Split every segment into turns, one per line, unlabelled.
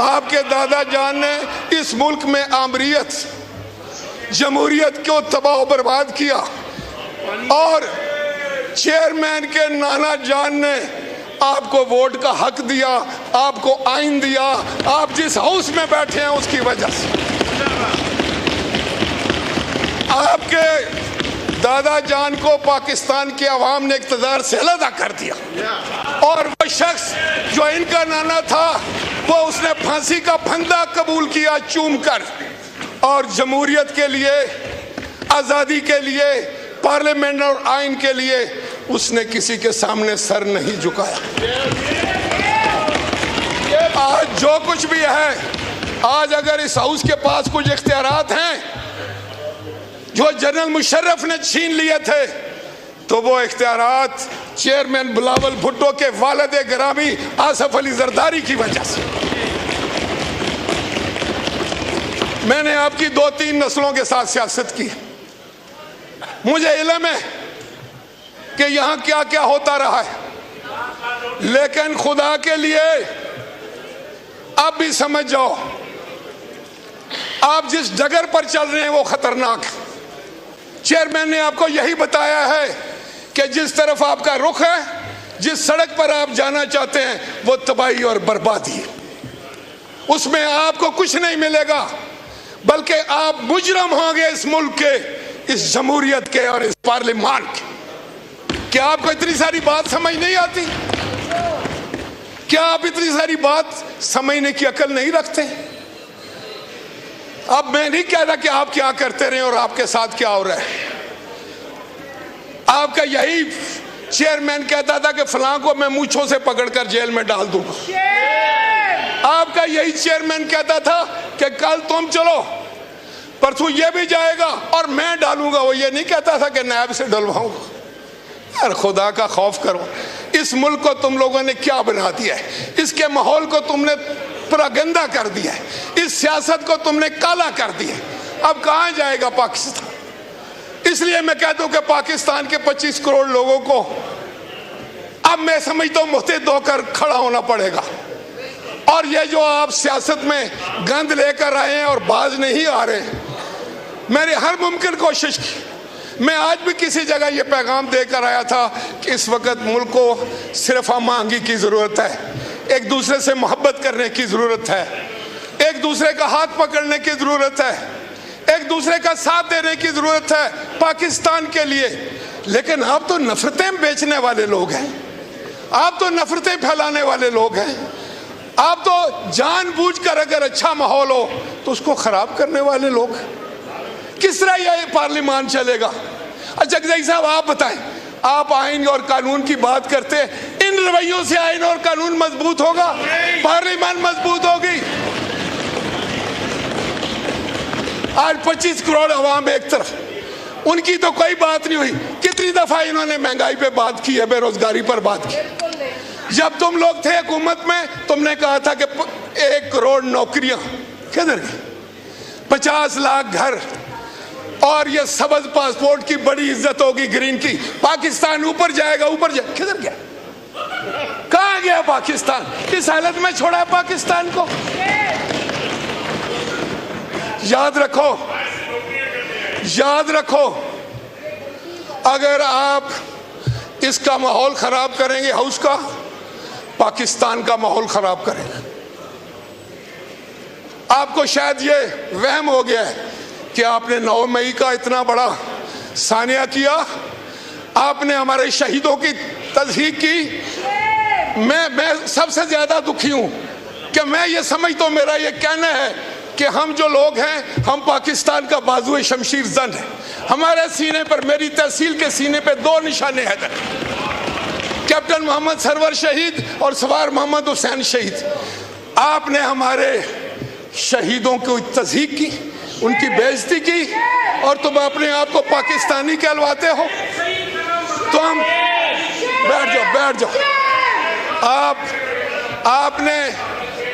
آپ کے دادا جان نے اس ملک میں آمریت جمہوریت کو تباہ و برباد کیا، اور چیئرمین کے نانا جان نے آپ کو ووٹ کا حق دیا، آپ کو آئین دیا، آپ جس ہاؤس میں بیٹھے ہیں اس کی وجہ سے آپ کے دادا جان کو پاکستان کے عوام نے اقتدار سے علیحدہ کر دیا، اور وہ شخص جو ان کا نانا تھا وہ اس نے پھانسی کا پھندا قبول کیا چوم کر، اور جمہوریت کے لیے، آزادی کے لیے، پارلیمنٹ اور آئین کے لیے اس نے کسی کے سامنے سر نہیں جھکایا۔ آج جو کچھ بھی ہے، آج اگر اس ہاؤس کے پاس کچھ اختیارات ہیں جو جنرل مشرف نے چھین لیے تھے، تو وہ اختیارات چیئرمین بلاول بھٹو کے والد گرامی آصف علی زرداری کی وجہ سے۔ میں نے آپ کی 2-3 نسلوں کے ساتھ سیاست کی، مجھے علم ہے کہ یہاں کیا کیا ہوتا رہا ہے، لیکن خدا کے لیے آپ بھی سمجھ جاؤ، آپ جس ڈگر پر چل رہے ہیں وہ خطرناک ہے۔ چیئرمین نے آپ کو یہی بتایا ہے کہ جس طرف آپ کا رخ ہے، جس سڑک پر آپ جانا چاہتے ہیں، وہ تباہی اور بربادی ہے، اس میں آپ کو کچھ نہیں ملے گا، بلکہ آپ مجرم ہوں گے اس ملک کے، اس جمہوریت کے اور اس پارلیمان کے۔ کیا آپ کو اتنی ساری بات سمجھ نہیں آتی؟ کیا آپ اتنی ساری بات سمجھنے کی عقل نہیں رکھتے؟ اب میں نہیں کہہ رہا کہ آپ کیا کرتے رہے اور آپ کے ساتھ کیا ہو رہا ہے۔ آپ کا یہی چیئرمین کہتا تھا کہ فلاں کو میں مونچھوں سے پکڑ کر جیل میں ڈال دوں گا۔ آپ کا یہی چیئرمین کہتا تھا کہ کل تم چلو، پرسوں یہ بھی جائے گا اور میں ڈالوں گا۔ وہ یہ نہیں کہتا تھا کہ نائب سے ڈلواؤں گا۔ یار خدا کا خوف کرو، اس ملک کو تم لوگوں نے کیا بنا دیا ہے، اس کے ماحول کو تم نے پراگندہ کر دیا ہے، اس سیاست کو تم نے کالا کر دیا ہے۔ اب کہاں جائے گا پاکستان؟ اس لیے میں کہتا ہوں کہ پاکستان کے 25 کروڑ لوگوں کو اب میں سمجھتا ہوں متحد ہو کر کھڑا ہونا پڑے گا، اور یہ جو آپ سیاست میں گند لے کر آئے ہیں اور باز نہیں آ رہے، میں نے ہر ممکن کوشش کی۔ میں آج بھی کسی جگہ یہ پیغام دے کر آیا تھا کہ اس وقت ملک کو صرف ہم آہنگی کی ضرورت ہے، ایک دوسرے سے محبت کرنے کی ضرورت ہے، ایک دوسرے کا ہاتھ پکڑنے کی ضرورت ہے، ایک دوسرے کا ساتھ دینے کی ضرورت ہے پاکستان کے لیے۔ لیکن آپ تو نفرتیں بیچنے والے لوگ ہیں، آپ تو نفرتیں پھیلانے والے لوگ ہیں، آپ تو جان بوجھ کر اگر اچھا ماحول ہو تو اس کو خراب کرنے والے لوگ ہیں۔ کس طرح یہ پارلیمان چلے گا؟ جگزئی صاحب آپ بتائیں، آپ آئین اور قانون کی بات کرتے ہیں، ان رویوں سے آئین اور قانون مضبوط ہوگا؟ پارلیمان مضبوط ہوگی؟ آج 25 کروڑ عوام ایک طرف، ان کی تو کوئی بات نہیں ہوئی۔ کتنی دفعہ انہوں نے مہنگائی پہ بات کی ہے، بے روزگاری پر بات کی۔ جب تم لوگ تھے حکومت میں، تم نے کہا تھا کہ 1 کروڑ نوکریاں، کدھر گئی؟ 50 لاکھ گھر، اور یہ سبز پاسپورٹ کی بڑی عزت ہوگی، گرین کی، پاکستان اوپر جائے گا، اوپر جائے گا۔ کدھر گیا؟ کہاں گیا پاکستان؟ اس حالت میں چھوڑا ہے پاکستان کو۔ یاد رکھو، یاد رکھو، اگر آپ اس کا ماحول خراب کریں گے، ہاؤس کا، پاکستان کا ماحول خراب کریں گے۔ آپ کو شاید یہ وہم ہو گیا ہے کہ آپ نے 9 مئی کا اتنا بڑا سانحہ کیا، آپ نے ہمارے شہیدوں کی تصحیح کی۔ میں سب سے زیادہ دکھی ہوں کہ میں یہ سمجھتا ہوں، میرا یہ کہنا ہے کہ ہم جو لوگ ہیں، ہم پاکستان کا بازو شمشیر زن ہے۔ ہمارے سینے پر، میری تحصیل کے سینے پہ 2 نشان حیدر، کیپٹن محمد سرور شہید اور سوار محمد حسین شہید۔ آپ نے ہمارے شہیدوں کو تصحیح کی، ان کی بے عزتی کی، اور تم اپنے آپ کو پاکستانی کہلواتے ہو۔ تو ہم بیٹھ جاؤ۔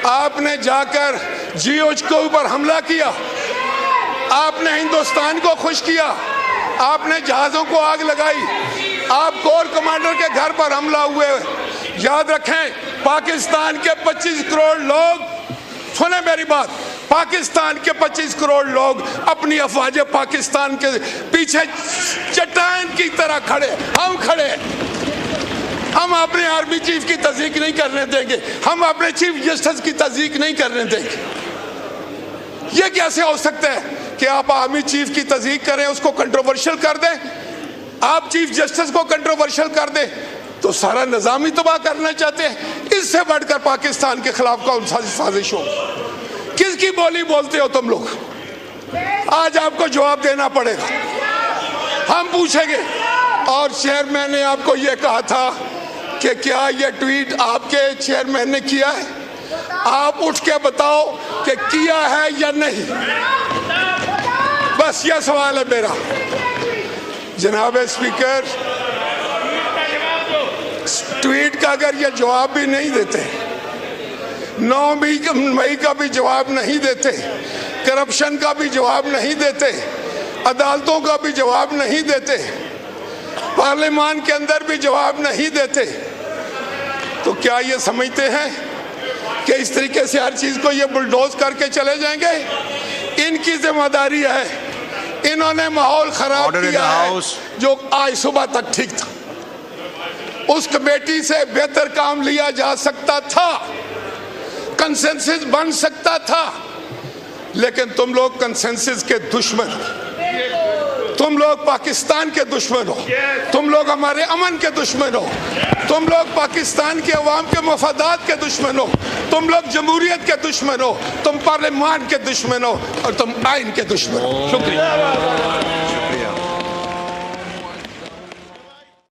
آپ نے جا کر جی اوچ کے اوپر حملہ کیا، آپ نے ہندوستان کو خوش کیا، آپ نے جہازوں کو آگ لگائی، آپ کور کمانڈر کے گھر پر حملہ ہوئے۔ یاد رکھیں، پاکستان کے 25 کروڑ لوگ سنیں میری بات, پاکستان کے 25 کروڑ لوگ اپنی افواج پاکستان کے پیچھے چٹان کی طرح کھڑے, ہم کھڑے. ہم اپنے آرمی چیف کی تصدیق نہیں کرنے دیں گے, ہم اپنے چیف جسٹس کی تصدیق نہیں کرنے دیں گے. یہ کیسے ہو سکتا ہے کہ آپ آرمی چیف کی تصدیق کریں, اس کو کنٹروورشل کر دیں, آپ چیف جسٹس کو کنٹروورشل کر دیں, تو سارا نظام ہی تباہ کرنا چاہتے ہیں. اس سے بڑھ کر پاکستان کے خلاف کون سا سازش ہو؟ کس کی بولی بولتے ہو تم لوگ؟ آج آپ کو جواب دینا پڑے گا, ہم پوچھیں گے. اور چیئرمین نے آپ کو یہ کہا تھا کہ کیا یہ ٹویٹ آپ کے چیئرمین نے کیا ہے؟ آپ اٹھ کے بتاؤ کہ کیا ہے یا نہیں. بس یہ سوال ہے میرا. جناب اسپیکر, ٹویٹ کا اگر یہ جواب بھی نہیں دیتے, 9 مئی کا بھی جواب نہیں دیتے, کرپشن کا بھی جواب نہیں دیتے, عدالتوں کا بھی جواب نہیں دیتے, پارلیمان کے اندر بھی جواب نہیں دیتے, تو کیا یہ سمجھتے ہیں کہ اس طریقے سے ہر چیز کو یہ بلڈوز کر کے چلے جائیں گے؟ ان کی ذمہ داری ہے, انہوں نے ماحول خراب کیا ہے جو آج صبح تک ٹھیک تھا. اس کمیٹی سے بہتر کام لیا جا سکتا تھا, کنسنسس بن سکتا تھا, لیکن تم لوگ کنسنسس کے دشمن ہو, تم لوگ پاکستان کے دشمن ہو, تم لوگ ہمارے امن کے دشمن ہو, تم لوگ پاکستان کے عوام کے مفادات کے دشمن ہو, تم لوگ جمہوریت کے دشمن ہو, تم پارلیمان کے دشمن ہو, اور تم آئین کے دشمن ہو. شکریہ.